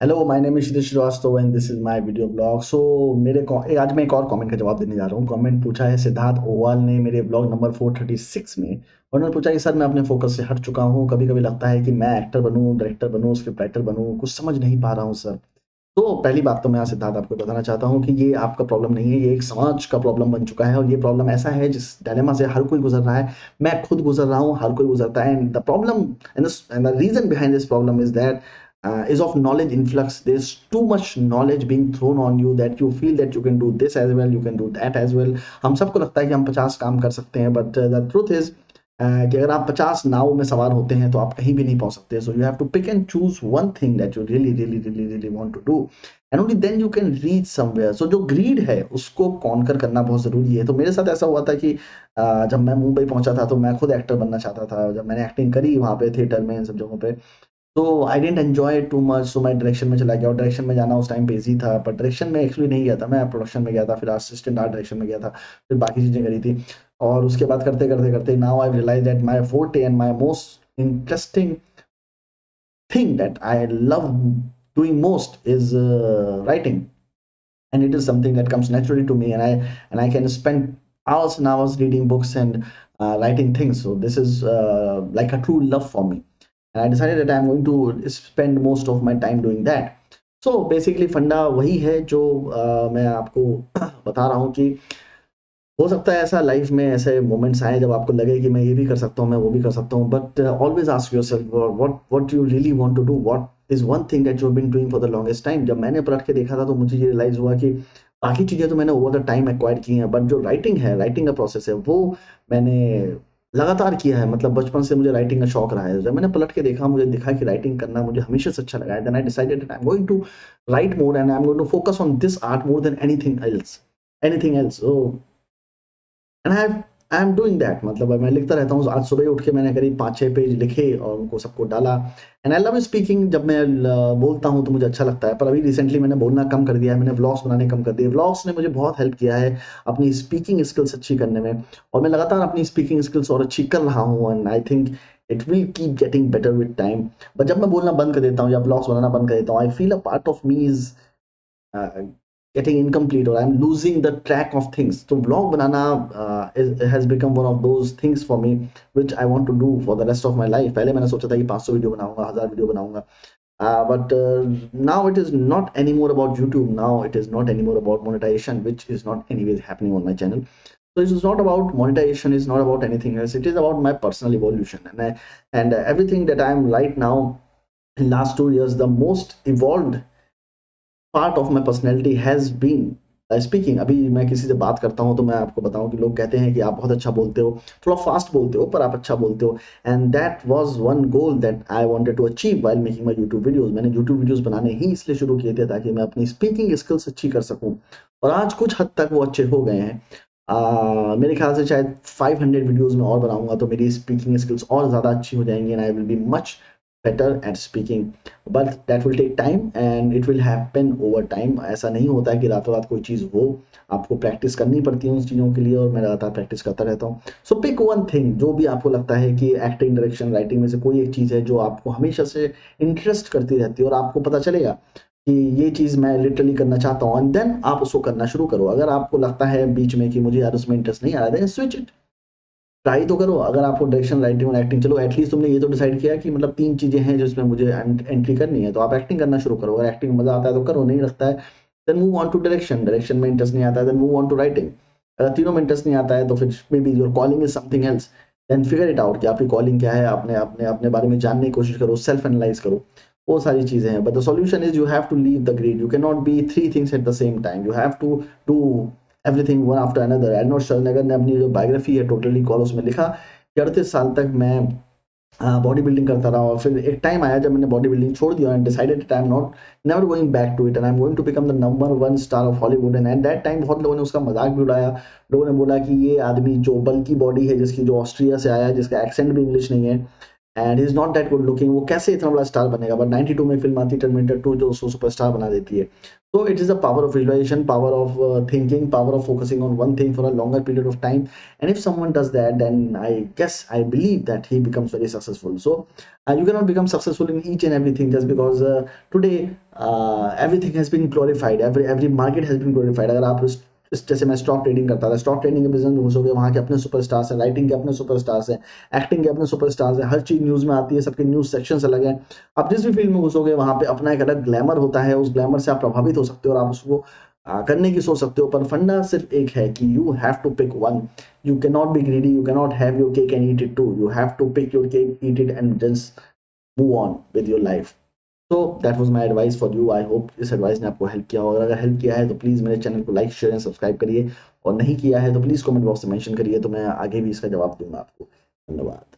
Hello, my name is Shitij Srivastava and this is my video blog. So आज मैं एक और कमेंट का जवाब देने जा रहा हूँ। कमेंट पूछा है सिद्धार्थ ओवाल ने मेरे ब्लॉग नंबर 436 में। और उन्होंने पूछा कि सर, मैं अपने फोकस से हट चुका हूँ। कभी कभी लगता है कि मैं एक्टर बनूँ, डायरेक्टर बनूँ, स्क्रिप्ट राइटर बनूँ, कुछ समझ नहीं पा रहा हूँ सर। तो पहली बात तो मैं आज सिद्धार्थ आपको बताना चाहता हूँ कि ये आपका प्रॉब्लम नहीं है, ये एक समाज का प्रॉब्लम बन चुका है। और ये प्रॉब्लम ऐसा है जिस डायलेमा से हर कोई गुजर रहा है। मैं खुद गुजर रहा हूँ, हर कोई गुजरता है। And the problem and the reason behind this problem is that is of knowledge influx. There's too much knowledge being thrown on you that you feel that you can do this as well, you can do that as well. हम सबको लगता है कि हम 50 काम कर सकते हैं, बट द ट्रूथ इज कि अगर आप 50 नाव में सवार होते हैं तो आप कहीं भी नहीं पहुंच सकते। So you have to pick and choose one thing that you really really really really want to do, and only then you can reach somewhere. So जो ग्रीड है उसको कॉन्कर करना बहुत जरूरी है। तो मेरे साथ ऐसा हुआ था कि जब मैं मुंबई पहुंचा था तो मैं खुद एक्टर बनना चाहता था। जब मैंने एक्टिंग करी वहां पे थिएटर में, इन सब जगहों पे, तो आई डेंट एन्जॉय टू मच। सो मैं डायरेक्शन में चला गया, और डायरेक्शन में जाना उस टाइम पे ईज़ी था। बट डायरेक्शन में एक्चुअली नहीं गया था, मैं प्रोडक्शन में गया था, फिर असिस्टेंट आर्ट डायरेक्शन में गया था, फिर बाकी चीज़ें करी थी। और उसके बाद करते करते करते now I realize that my forte and my most interesting thing that I love doing most is writing, and it is something that comes naturally to me, and I can spend hours and hours reading books and writing things. So this is like a true love for me, and I decided that I'm going to spend most of my time doing that. So basically फंडा वही है जो मैं आपको बता रहा हूँ कि हो सकता है ऐसा लाइफ में ऐसे मोमेंट्स आए जब आपको लगे कि मैं ये भी कर सकता हूँ, मैं वो भी कर सकता हूँ। But always ask yourself what you really want to do, what is one thing that you have been doing for the longest time. जब मैंने पलट के देखा था तो मुझे ये रियलाइज हुआ कि बाकी चीजें तो मैंने ओवर द टाइम एक्वायर की हैं, बट जो राइटिंग है, राइटिंग का प्रोसेस है, वो मैंने लगातार किया है। मतलब बचपन से मुझे राइटिंग का शौक रहा है। जब मैंने पलट के देखा, मुझे दिखा कि राइटिंग करना मुझे हमेशा से अच्छा लगा है। Then I decided that I am going to write more and I am going to focus on this art more than anything else. So and I am doing that. मतलब मैं लिखता रहता हूँ। आज सुबह उठ के मैंने करीब 5-6 पेज लिखे और उनको सबको डाला। And I love speaking. जब मैं बोलता हूँ तो मुझे अच्छा लगता है, पर अभी रिसेंटली मैंने बोलना कम कर दिया है। मैंने व्लॉग्स बनाने कम कर दिए। व्लॉग्स ने मुझे बहुत हेल्प किया है अपनी स्पीकिंग स्किल्स अच्छी करने में, और मैं लगातार अपनी स्पीकिंग स्किल्स और अच्छी कर रहा हूँ। And I think it will keep getting better with time. But जब मैं बोलना बंद कर देता हूँ या व्लॉग्स बनाना बंद कर देता हूँ, I feel a part of me is getting incomplete, or I'm losing the track of things. So vlog banana has become one of those things for me which I want to do for the rest of my life. पहले मैंने सोचा था कि 500 video बनाऊंगा, 1000 video बनाऊंगा, but now it is not anymore about YouTube. Now it is not anymore about monetization, which is not anyways happening on my channel. So it is not about monetization, it's not about anything else. It is about my personal evolution, and everything that I am right now in last 2 years, the most evolved part of my personality has been speaking. अभी मैं किसी से बात करता हूँ तो मैं आपको बताऊं कि लोग कहते हैं कि आप बहुत अच्छा बोलते हो, थोड़ा फास्ट बोलते हो, पर आप अच्छा बोलते हो। And that was one goal that I wanted to achieve while making my YouTube videos. मैंने यूट्यूब वीडियोस बनाने ही इसलिए शुरू किए थे ताकि मैं अपनी स्पीकिंग स्किल्स अच्छी कर सकूं, और आज कुछ हद तक वो अच्छे हो गए हैं। मेरे ख्याल से शायद 500 वीडियोस में और बनाऊंगा तो मेरी स्पीकिंग स्किल्स और ज़्यादा अच्छी हो जाएंगी, and I will be much better at speaking. But that will take time and it will happen over time. ऐसा नहीं होता है कि रातों रात कोई चीज़ हो, आपको प्रैक्टिस करनी पड़ती है उन चीज़ों के लिए, और मैं लगातार प्रैक्टिस करता रहता हूँ। सो पिक वन थिंग, जो भी आपको लगता है कि एक्टिंग, डायरेक्शन, राइटिंग में से कोई एक चीज़ है जो आपको हमेशा से इंटरेस्ट करती रहती है, और आपको पता चलेगा कि ये चीज़ मैं लिटरली करना चाहता हूँ, एंड देन आप उसको करना शुरू करो। अगर आपको लगता है बीच में कि मुझे यार उसमें इंटरेस्ट नहीं आ रहा है, स्विच इट, ट्राई तो करो। अगर आपको डायरेक्शन, राइटिंग और एक्टिंग, चलो एटलीस्ट तुमने ये तो डिसाइड किया कि मतलब 3 चीज़ें हैं जिसमें मुझे एंट्री करनी है, तो आप एक्टिंग करना शुरू करो। अगर एक्टिंग में मज़ा आता है तो करो, नहीं लगता है then move on to direction. Direction में इंटरेस्ट नहीं आता है then move on to writing. अगर तीनों में इंटरेस्ट नहीं आता है तो फिर maybe your calling is something else. Then figure it out कि आपकी कॉलिंग क्या है। अपने अपने अपने बारे में जानने की कोशिश करो, सेल्फ एनालाइज करो, वो सारी चीज़ें हैं। But the solution is you have to leave the grid. You can not be 3 things at the same time. You have to do everything one after another. एडनोड श्रीनगर ने अपनी जो बायोग्राफी है टोटली कॉल, उसमें लिखा कि 38 साल तक मैं बॉडी बिल्डिंग करता रहा, और फिर एक टाइम आया जब मैंने बॉडी बिल्डिंग छोड़ दिया and decided that I am not never going back to it, and I am going to become the number 1 star of Hollywood. And at that time बहुत लोगों ने उसका मजाक भी उड़ाया। लोगों ने बोला कि ये आदमी जो बल्कि बॉडी है, जिसकी, जो ऑस्ट्रिया से आया है, जिसका एक्सेंट भी इंग्लिश नहीं है, and is not that good looking, वो कैसे इतना बड़ा स्टार बनेगा। बट 92 में फिल्म आती टर्मिनेटर 2 जो उसको सुपरस्टार बना देती है। So it is the power of visualization, power of thinking, power of focusing on one thing for a longer period of time. And if someone does that, then I believe that he becomes very successful. So you cannot become successful in each and everything just because today everything has been glorified. Every market has been glorified. अगर आप जैसे मैं stock trading करता था, stock trading के business में घुसोगे, वहाँ के अपने सुपरस्टार्स हैं, राइटिंग के अपने सुपरस्टार्स हैं, एक्टिंग के अपने सुपरस्टार्स हैं, हर चीज न्यूज में आती है, सबके न्यूज सेक्शंस अलग हैं। आप जिस भी फील्ड में घुसोगे वहाँ पे अपना एक अलग ग्लैमर होता है, उस ग्लैमर से आप प्रभावित हो सकते हो और आप उसको करने की सोच सकते हो। पर फंडा सिर्फ एक है कि you have to pick one. You can not be greedy, you can not have your cake and eat it too. You have to pick your cake, eat it and just move on with your life. तो that was my advice for you. I hope इस advice ने आपको help किया होगा। अगर help किया है तो प्लीज़ मेरे चैनल को लाइक, शेयर एंड सब्सक्राइब करिए, और नहीं किया है तो प्लीज़ कमेंट बॉक्स में मेंशन करिए, तो मैं आगे भी इसका जवाब दूंगा आपको। धन्यवाद।